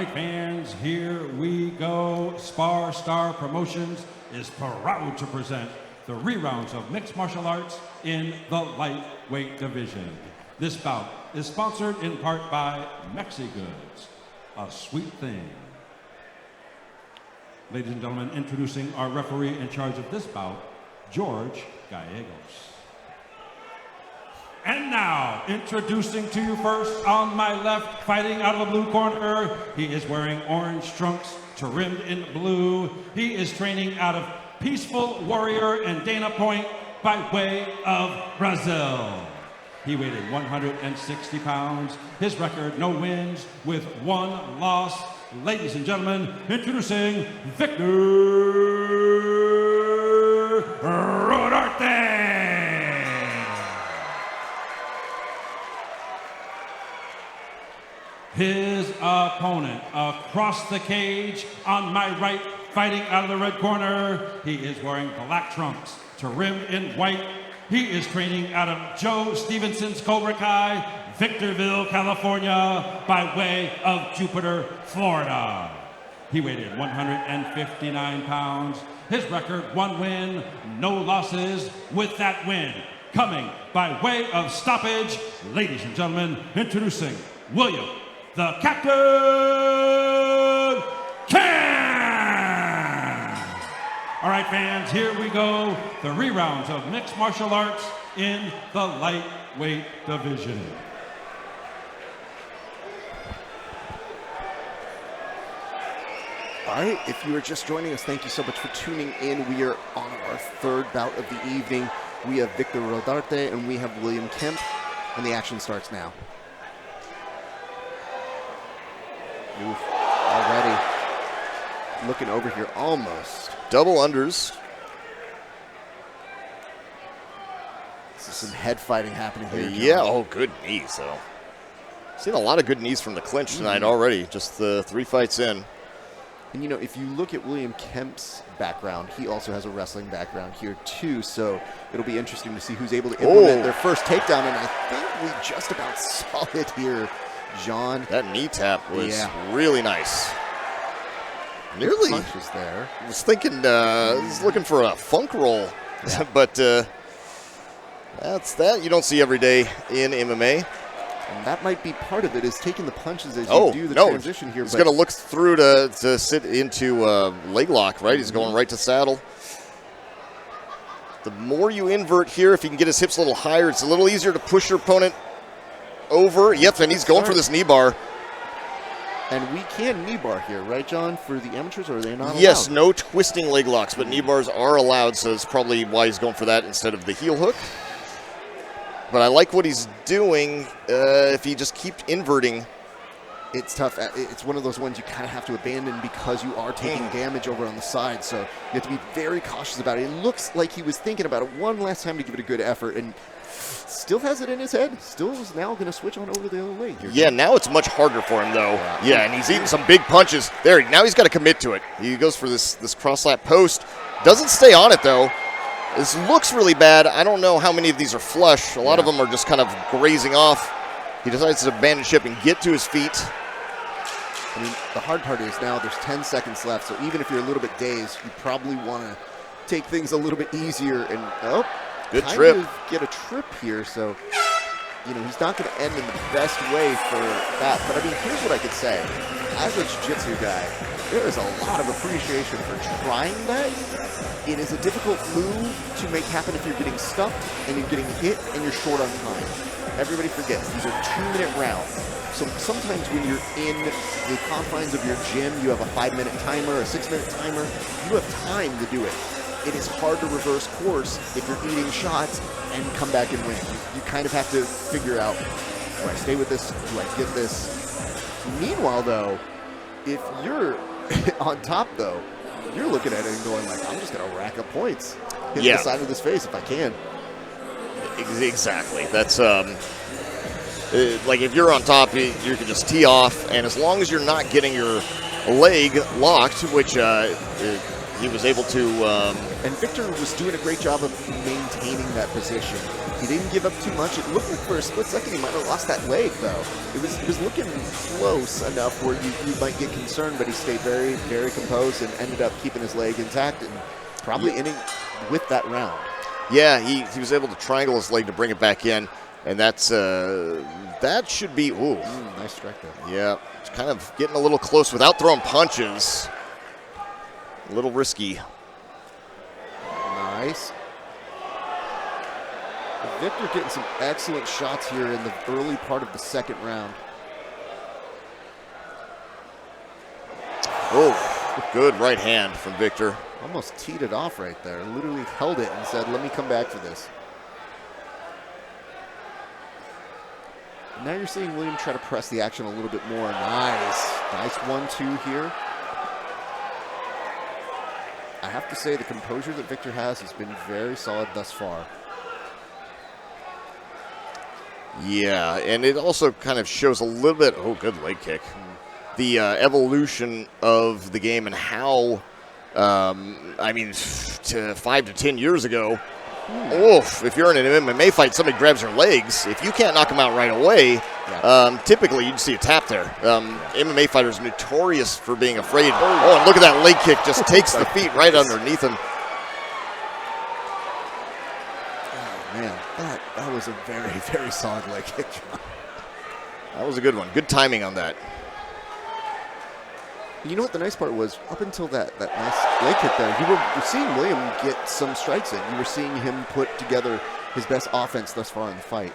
right, fans, here we go. SparStar Promotions is proud to present the rerounds of mixed martial arts in the lightweight division. This bout is sponsored in part by Mexigoods, a sweet thing. Ladies and gentlemen, introducing our referee in charge of this bout, George Gallegos. And now, introducing to you first, on my left, fighting out of the blue corner, he is wearing orange trunks trimmed in blue. He is training out of Peaceful Warrior and Dana Point by way of Brazil. He weighed 160 pounds. His record, no wins with 1 loss. Ladies and gentlemen, introducing Victor Rodarte. His opponent across the cage, on my right, fighting out of the red corner, he is wearing black trunks trimmed in white. He is training out of Joe Stevenson's Cobra Kai, Victorville, California, by way of Jupiter, Florida. He weighed 159 pounds. His record, 1 win, no losses. With that win, coming by way of stoppage, ladies and gentlemen, introducing William the Captain Kemp! All right, fans, here we go. The rerounds of mixed martial arts in the lightweight division. All right, if you are just joining us, thank you so much for tuning in. We are on our 3rd bout of the evening. We have Victor Rodarte and we have William Kemp, and the action starts now. Oof, already looking over here, almost. Double unders. This is some head fighting happening here. Yeah, oh, good knees, though. Seen a lot of good knees from the clinch tonight already, just the 3 fights in. And, you know, if you look at William Kemp's background, he also has a wrestling background here, too. So it'll be interesting to see who's able to implement their first takedown. And I think we just about saw it here, John. That knee tap was really nice. Nearly. Punches there. I was thinking, he's looking for a funk roll. Yeah. But that you don't see every day in MMA. And that might be part of it, is taking the punches as you do the transition here. He's going to look through to sit into leg lock, right? He's going right to saddle. The more you invert here, if you can get his hips a little higher, it's a little easier to push your opponent over. Yep, and he's going for this knee bar. And we can knee bar here, right, John, for the amateurs, or are they not allowed? Yes, no twisting leg locks, but knee bars are allowed, so it's probably why he's going for that instead of the heel hook. But I like what he's doing. If he just keeps inverting, it's tough. It's one of those ones you kind of have to abandon because you are taking damage over on the side. So you have to be very cautious about it. It looks like he was thinking about it one last time to give it a good effort, and still has it in his head. Still is now going to switch on over to the other leg here. Yeah, now it's much harder for him, though. Yeah, and he's eating some big punches. There, now he's got to commit to it. He goes for this cross-lap post. Doesn't stay on it, though. This looks really bad. I don't know how many of these are flush. A lot of them are just kind of grazing off. He decides to abandon ship and get to his feet. I mean, the hard part is now there's 10 seconds left, so even if you're a little bit dazed, you probably want to take things a little bit easier and, good trip. Get a trip here, so, you know, he's not going to end in the best way for that. But, I mean, here's what I could say. As a jiu-jitsu guy, there is a lot of appreciation for trying that. It is a difficult move to make happen if you're getting stuffed and you're getting hit and you're short on time. Everybody forgets, these are 2-minute rounds. So sometimes when you're in the confines of your gym, you have a 5-minute timer, a 6-minute timer, you have time to do it. It is hard to reverse course if you're eating shots and come back and win. You kind of have to figure out, do I stay with this? Do I get this? Meanwhile, though, if you're on top, though, you're looking at it and going like, I'm just going to rack up points. Hit the side of this face if I can. Exactly. That's like if you're on top, you can just tee off, and as long as you're not getting your leg locked, which he was able to. And Victor was doing a great job of maintaining that position. He didn't give up too much. It looked like for a split second he might have lost that leg, though. It was looking close enough where you might get concerned, but he stayed very, very composed and ended up keeping his leg intact and probably ending with that round. Yeah, he was able to triangle his leg to bring it back in, and that's that should be. Ooh, nice strike there. Yeah, it's kind of getting a little close without throwing punches. A little risky. Nice. Victor getting some excellent shots here in the early part of the second round. Oh, good right hand from Victor. Almost teed it off right there. Literally held it and said, let me come back for this. Now you're seeing William try to press the action a little bit more. Nice. Nice 1-2 here. I have to say the composure that Victor has been very solid thus far. Yeah, and it also kind of shows a little bit, oh, good leg kick, the evolution of the game and how, I mean, 5 to 10 years ago, oof, if you're in an MMA fight, somebody grabs your legs, if you can't knock them out right away, typically you'd see a tap there. MMA fighters notorious for being afraid. Oh, and look at that leg kick, just takes the feet right underneath him. Man, that was a very, very solid leg kick, John. That was a good one. Good timing on that. You know what the nice part was? Up until that nice leg kick there, you were seeing William get some strikes in. You were seeing him put together his best offense thus far in the fight.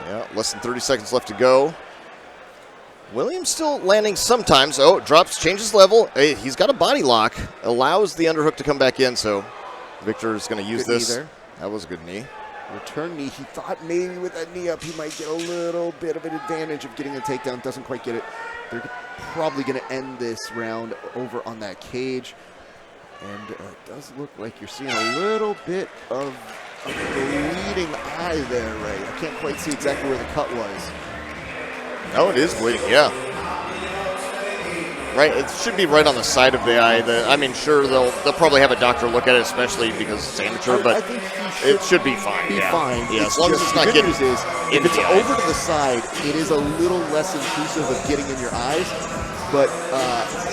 Yeah, less than 30 seconds left to go. Williams still landing sometimes. Oh, drops, changes level. Hey, he's got a body lock. Allows the underhook to come back in, so Victor is going to use this. That was a good knee. Return knee. He thought maybe with that knee up he might get a little bit of an advantage of getting a takedown. Doesn't quite get it. They're probably going to end this round over on that cage. And it does look like you're seeing a little bit of a bleeding eye there, Ray. I can't quite see exactly where the cut was. Oh, it is bleeding, yeah. Right, it should be right on the side of the eye. I mean, sure, they'll probably have a doctor look at it, especially because it's amateur, but I think it should be fine. Yeah, as long as it's not getting if it's over to the side, it is a little less intrusive of getting in your eyes. But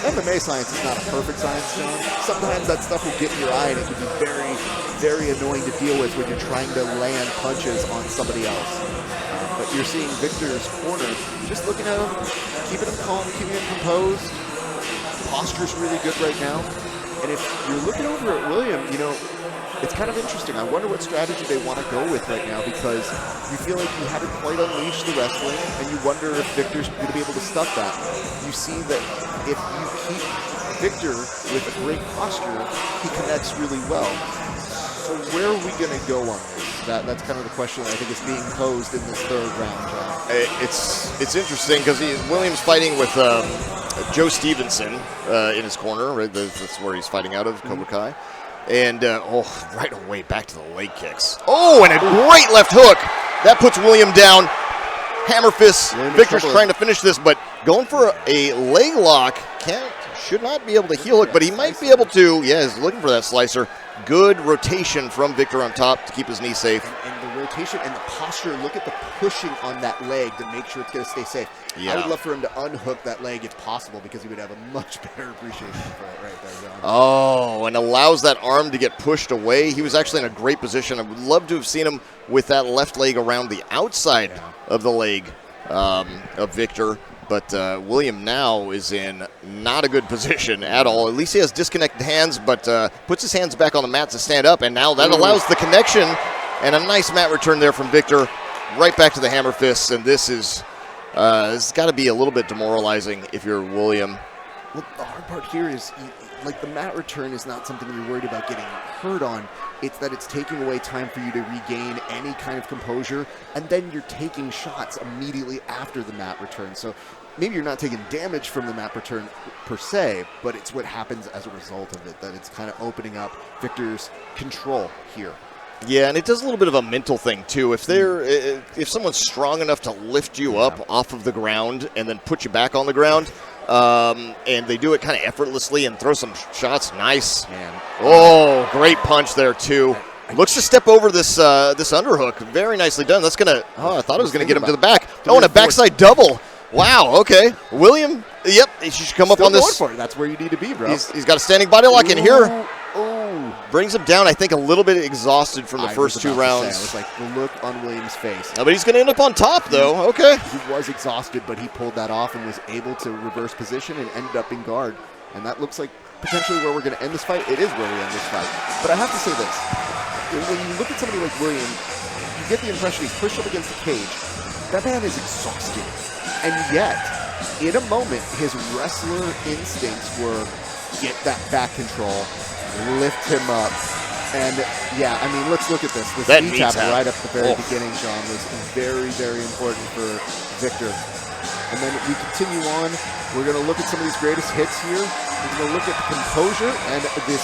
MMA science is not a perfect science, John. Sometimes that stuff will get in your eye, and it can be very, very annoying to deal with when you're trying to land punches on somebody else. But you're seeing Victor's corner, just looking at him, keeping him calm, keeping him composed. Posture's really good right now. And if you're looking over at William, you know, it's kind of interesting. I wonder what strategy they want to go with right now, because you feel like you haven't quite unleashed the wrestling, and you wonder if Victor's going to be able to stuff that. You see that if you keep Victor with a great posture, he connects really well. So where are we going to go on this? That's kind of the question that I think is being posed in this third round, John. It's interesting because Williams fighting with Joe Stevenson in his corner. Right? That's where he's fighting out of, Cobra Kai. And, right away, back to the leg kicks. Oh, and a great left hook. That puts William down. Hammer fist. Victor's trying to finish this, but going for a leg lock. Should not be able to heel hook, but he might be able to. Yeah, he's looking for that slicer. Good rotation from Victor on top to keep his knee safe. And the rotation and the posture, look at the pushing on that leg to make sure it's going to stay safe. Yeah. I would love for him to unhook that leg if possible, because he would have a much better appreciation for it right there, John. Oh, and allows that arm to get pushed away. He was actually in a great position. I would love to have seen him with that left leg around the outside of the leg of Victor. But William now is in not a good position at all. At least he has disconnected hands, but puts his hands back on the mat to stand up, and now that allows the connection. And a nice mat return there from Victor. Right back to the hammer fists, and this has got to be a little bit demoralizing if you're William. Well, the hard part here is, like, the mat return is not something you're worried about getting hurt on. It's that it's taking away time for you to regain any kind of composure, and then you're taking shots immediately after the mat return. So maybe you're not taking damage from the mat return per se, but it's what happens as a result of it, that it's kind of opening up Victor's control here. Yeah, and it does a little bit of a mental thing, too. If someone's strong enough to lift you up off of the ground and then put you back on the ground, and they do it kind of effortlessly and throw some shots. Nice. Man. Oh, great punch there, too. Looks to step over this this underhook. Very nicely done. That's going to, oh, I thought it was going to get him to the back. Oh, and a backside double. Wow, okay. William, yep, he should come up on this. For it. That's where you need to be, bro. He's got a standing body lock in here. Ooh. Brings him down, I think, a little bit exhausted from the first 2 rounds. It was like the look on Williams' face. No, but he's going to end up on top, though. Okay. He was exhausted, but he pulled that off and was able to reverse position and ended up in guard. And that looks like potentially where we're going to end this fight. It is where we end this fight. But I have to say this. When you look at somebody like William, you get the impression he's pushed up against the cage. That man is exhausted. And yet, in a moment, his wrestler instincts were get that back control, lift him up. And yeah, I mean, let's look at this. This knee tap right up the very beginning, John, was very, very important for Victor. And then we continue on. We're going to look at some of these greatest hits here. We're going to look at the composure and this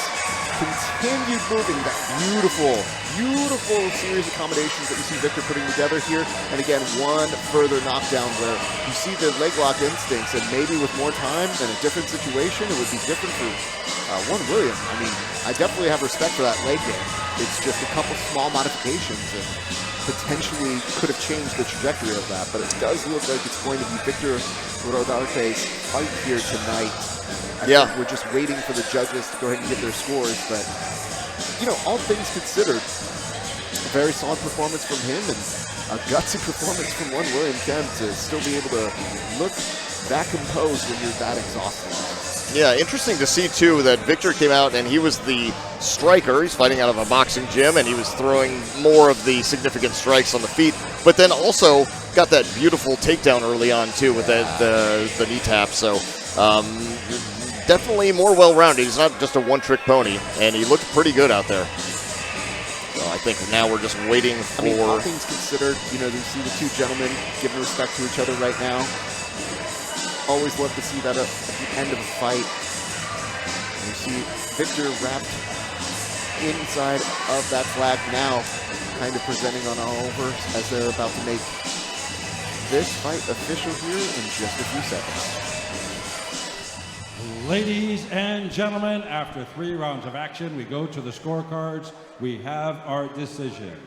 continued moving, that beautiful, beautiful series of combinations that you see Victor putting together here. And again, one further knockdown where you see the leg lock instincts, and maybe with more time and a different situation, it would be different for one William. I mean, I definitely have respect for that leg game. It's just a couple small modifications and potentially could have changed the trajectory of that. But it does look like it's going to be Victor Rodarte's fight here tonight. I think we're just waiting for the judges to go ahead and give their scores, but, you know, all things considered, a very solid performance from him and a gutsy performance from one William Kemp to still be able to look that composed when you're that exhausted. Yeah, interesting to see, too, that Victor came out and he was the striker. He's fighting out of a boxing gym, and he was throwing more of the significant strikes on the feet, but then also got that beautiful takedown early on, too, with the knee tap. So, definitely more well-rounded. He's not just a one-trick pony, and he looked pretty good out there. So I think now we're just waiting for... I mean, all things considered, you know, you see the two gentlemen giving respect to each other right now. Always love to see that at the end of a fight. You see Victor wrapped inside of that flag now, kind of presenting on all over as they're about to make this fight official here in just a few seconds. Ladies and gentlemen, after 3 rounds of action, we go to the scorecards. We have our decision.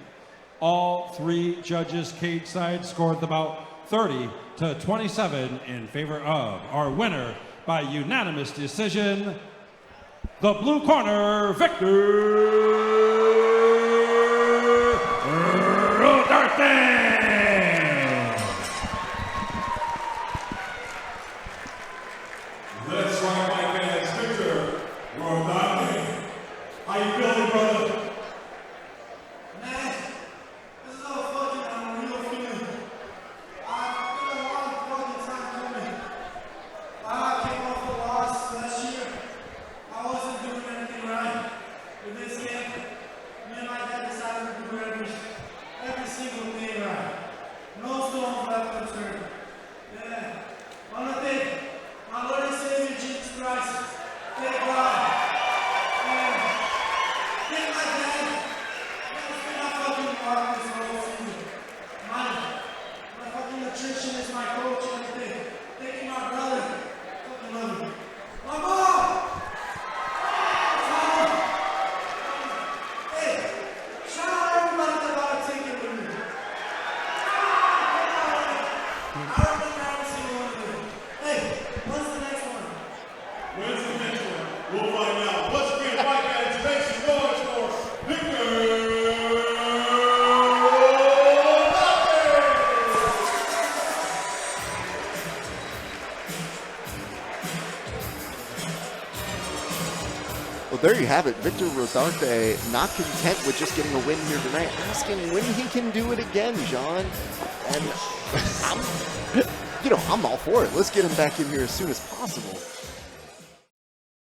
All 3 judges cage side scored the bout 30-27 in favor of our winner by unanimous decision, the blue corner, Victor Rodarte. Let's rock my fans, Victor Rodarte. How you feeling, brother? Man, this is all fucking unreal feeling. I've been a long fucking time coming. I came off the loss last year. I wasn't doing anything right. With this game, me and my dad decided to do every single thing right. No stones left unturned. Yeah. I want to thank my Lord and Savior Jesus Christ. Thank God. And thank my dad. That's been my fucking part this whole season. My fucking nutritionist, my coach, and everything. Thank you, my brother. Fucking love you. My mom! Hey, shout out everybody that bought a ticket with me. I remember every single one of them. Hey, when's the next one? When's the next one? We'll find out. Let's bring it right back to make some noise for Victor Rodarte. Well, there you have it. Victor Rodarte, not content with just getting a win here tonight, asking when he can do it again, John. And I'm all for it. Let's get him back in here as soon as possible.